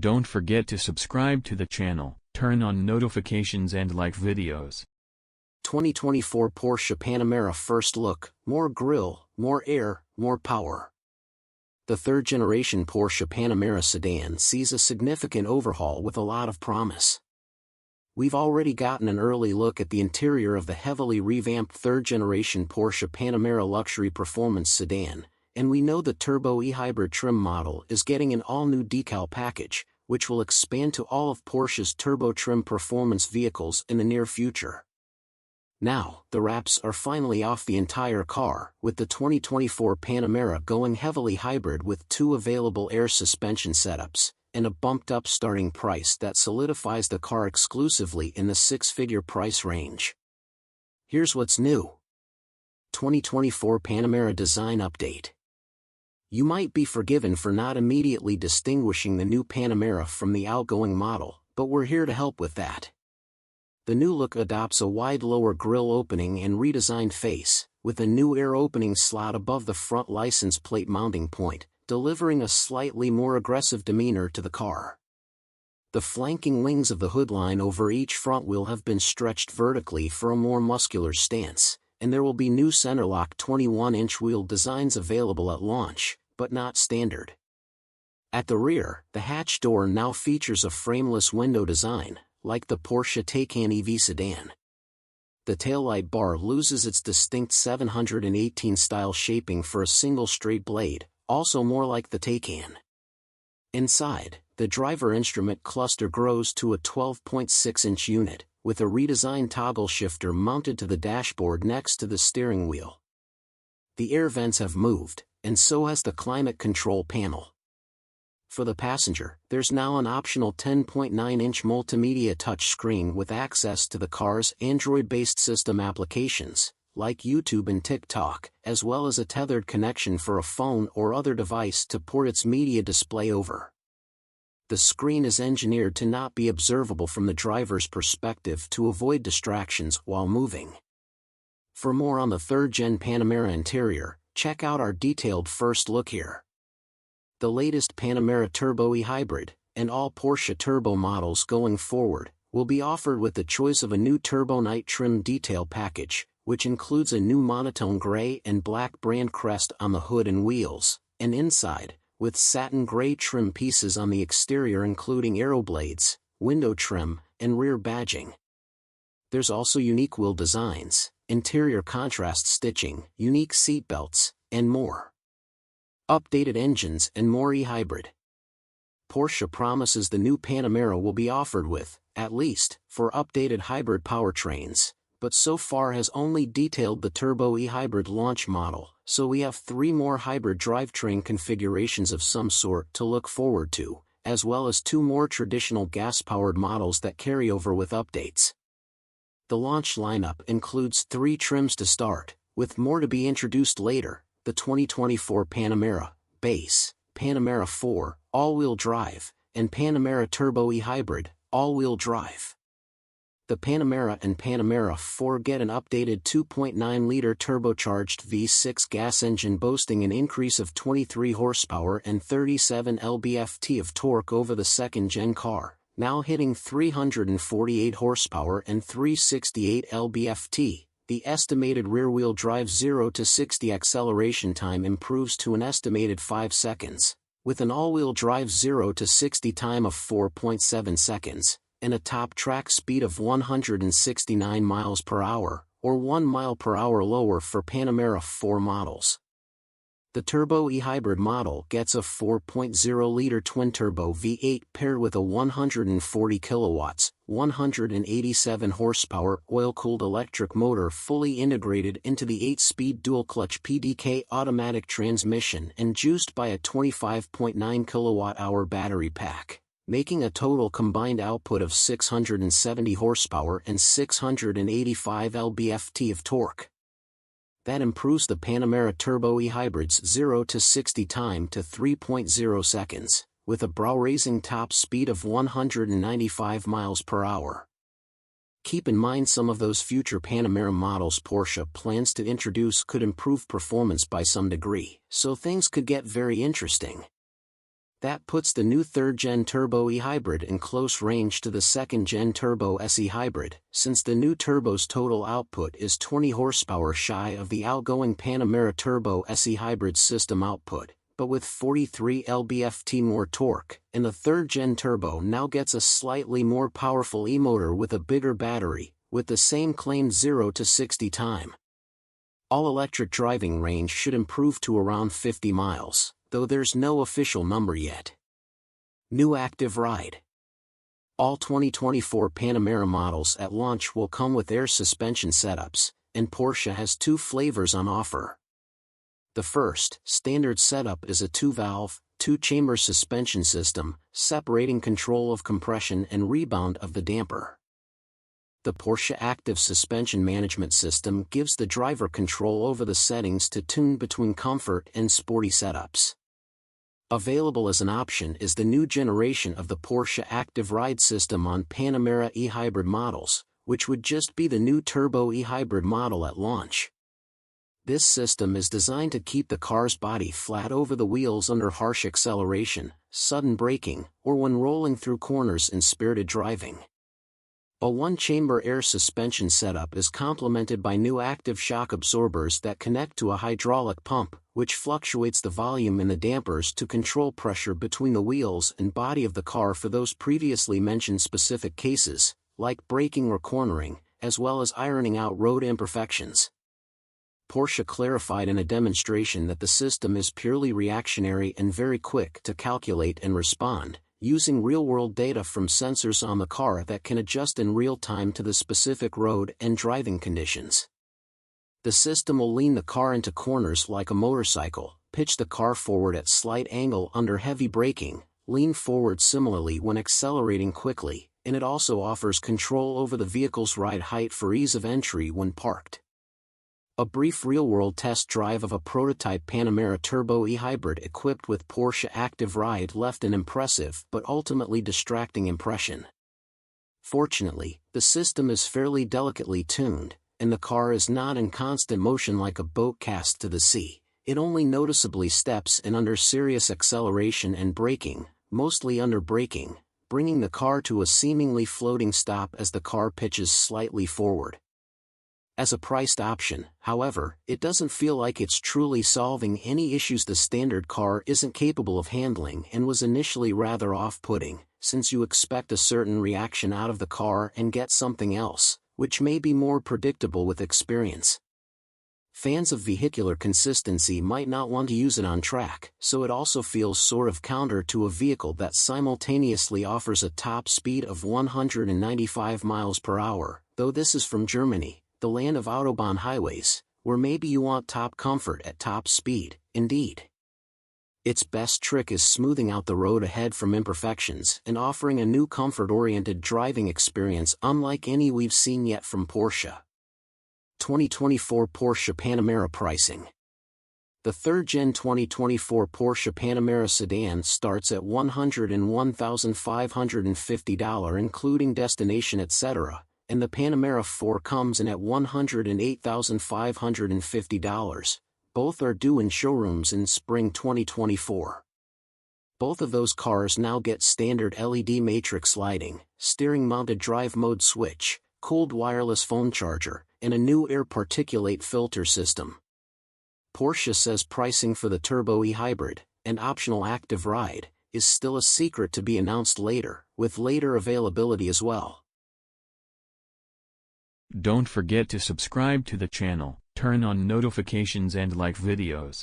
don't forget to subscribe to the channel, turn on notifications and like videos. 2024 Porsche Panamera first look, more grille, more air, more power. The third-generation Porsche Panamera sedan sees a significant overhaul with a lot of promise. We've already gotten an early look at the interior of the heavily revamped third-generation Porsche Panamera luxury performance sedan, and we know the Turbo e-Hybrid trim model is getting an all-new decal package, which will expand to all of Porsche's turbo trim performance vehicles in the near future. Now, the wraps are finally off the entire car, with the 2024 Panamera going heavily hybrid with 2 available air suspension setups, and a bumped-up starting price that solidifies the car exclusively in the 6-figure price range. Here's what's new. 2024 Panamera Design Update. You might be forgiven for not immediately distinguishing the new Panamera from the outgoing model, but we're here to help with that. The new look adopts a wide lower grille opening and redesigned face, with a new air opening slot above the front license plate mounting point, delivering a slightly more aggressive demeanor to the car. The flanking wings of the hoodline over each front wheel have been stretched vertically for a more muscular stance, and there will be new centerlock 21-inch wheel designs available at launch, but not standard. At the rear, the hatch door now features a frameless window design, like the Porsche Taycan EV sedan. The taillight bar loses its distinct 718-style shaping for a single straight blade, also more like the Taycan. Inside, the driver instrument cluster grows to a 12.6-inch unit, with a redesigned toggle shifter mounted to the dashboard next to the steering wheel. The air vents have moved, and so has the climate control panel. For the passenger, there's now an optional 10.9-inch multimedia touchscreen with access to the car's Android-based system applications, like YouTube and TikTok, as well as a tethered connection for a phone or other device to port its media display over. The screen is engineered to not be observable from the driver's perspective to avoid distractions while moving. For more on the third-gen Panamera interior, check out our detailed first look here. The latest Panamera Turbo e-Hybrid, and all Porsche Turbo models going forward, will be offered with the choice of a new Turbo Night trim detail package, which includes a new monotone gray and black brand crest on the hood and wheels, and inside, with satin gray trim pieces on the exterior including aeroblades, window trim, and rear badging. There's also unique wheel designs, interior contrast stitching, unique seat belts, and more. Updated engines and more e-hybrid. Porsche promises the new Panamera will be offered with, at least, 4 updated hybrid powertrains, but so far has only detailed the Turbo e-Hybrid launch model, so we have 3 more hybrid drivetrain configurations of some sort to look forward to, as well as 2 more traditional gas-powered models that carry over with updates. The launch lineup includes 3 trims to start, with more to be introduced later: the 2024 Panamera Base, Panamera 4 all-wheel drive, and Panamera Turbo e-Hybrid all-wheel drive. The Panamera and Panamera 4 get an updated 2.9-liter turbocharged V6 gas engine boasting an increase of 23 horsepower and 37 lb-ft of torque over the 2nd-gen car, now hitting 348 horsepower and 368 lb-ft. The estimated rear-wheel drive 0 to 60 acceleration time improves to an estimated 5 seconds, with an all-wheel drive 0 to 60 time of 4.7 seconds, and a top track speed of 169 miles per hour, or 1 mile per hour lower for Panamera 4 models. The Turbo e-Hybrid model gets a 4.0-liter twin-turbo V8 paired with a 140 kilowatts, 187 horsepower oil-cooled electric motor fully integrated into the 8-speed dual-clutch PDK automatic transmission and juiced by a 25.9 kilowatt-hour battery pack, making a total combined output of 670 horsepower and 685 lb-ft of torque. That improves the Panamera Turbo e-Hybrid's 0 to 60 time to 3.0 seconds, with a brow-raising top speed of 195 miles per hour. Keep in mind some of those future Panamera models Porsche plans to introduce could improve performance by some degree, so things could get very interesting. That puts the new 3rd Gen Turbo e-Hybrid in close range to the 2nd Gen Turbo SE Hybrid, since the new turbo's total output is 20 horsepower shy of the outgoing Panamera Turbo SE Hybrid system output, but with 43 lb-ft more torque, and the 3rd Gen Turbo now gets a slightly more powerful e-motor with a bigger battery, with the same claimed 0 to 60 time. All-electric driving range should improve to around 50 miles, though there's no official number yet. New active ride. All 2024 Panamera models at launch will come with air suspension setups, and Porsche has 2 flavors on offer. The first, standard setup, is a 2-valve, 2-chamber suspension system, separating control of compression and rebound of the damper. The Porsche Active Suspension Management System gives the driver control over the settings to tune between comfort and sporty setups. Available as an option is the new generation of the Porsche Active Ride system on Panamera e-Hybrid models, which would just be the new Turbo e-Hybrid model at launch. This system is designed to keep the car's body flat over the wheels under harsh acceleration, sudden braking, or when rolling through corners in spirited driving. A 1-chamber air suspension setup is complemented by new active shock absorbers that connect to a hydraulic pump, which fluctuates the volume in the dampers to control pressure between the wheels and body of the car for those previously mentioned specific cases, like braking or cornering, as well as ironing out road imperfections. Porsche clarified in a demonstration that the system is purely reactionary and very quick to calculate and respond, using real-world data from sensors on the car that can adjust in real time to the specific road and driving conditions. The system will lean the car into corners like a motorcycle, pitch the car forward at slight angle under heavy braking, lean forward similarly when accelerating quickly, and it also offers control over the vehicle's ride height for ease of entry when parked. A brief real-world test drive of a prototype Panamera Turbo e-Hybrid equipped with Porsche Active Ride left an impressive but ultimately distracting impression. Fortunately, the system is fairly delicately tuned, and the car is not in constant motion like a boat cast to the sea. It only noticeably steps in under serious acceleration and braking, mostly under braking, bringing the car to a seemingly floating stop as the car pitches slightly forward. As a priced option, however, it doesn't feel like it's truly solving any issues the standard car isn't capable of handling and was initially rather off-putting, since you expect a certain reaction out of the car and get something else, which may be more predictable with experience. Fans of vehicular consistency might not want to use it on track, so it also feels sort of counter to a vehicle that simultaneously offers a top speed of 195 miles per hour, though this is from Germany, the land of Autobahn highways, where maybe you want top comfort at top speed. Indeed, its best trick is smoothing out the road ahead from imperfections and offering a new comfort-oriented driving experience unlike any we've seen yet from Porsche. 2024 Porsche Panamera pricing. The 3rd Gen 2024 Porsche Panamera sedan starts at $101,550 including destination etc., and the Panamera 4 comes in at $108,550. Both are due in showrooms in spring 2024. Both of those cars now get standard LED matrix lighting, steering-mounted drive mode switch, cooled wireless phone charger, and a new air particulate filter system. Porsche says pricing for the Turbo e-Hybrid, and optional active ride, is still a secret to be announced later, with later availability as well. Don't forget to subscribe to the channel, turn on notifications and like videos.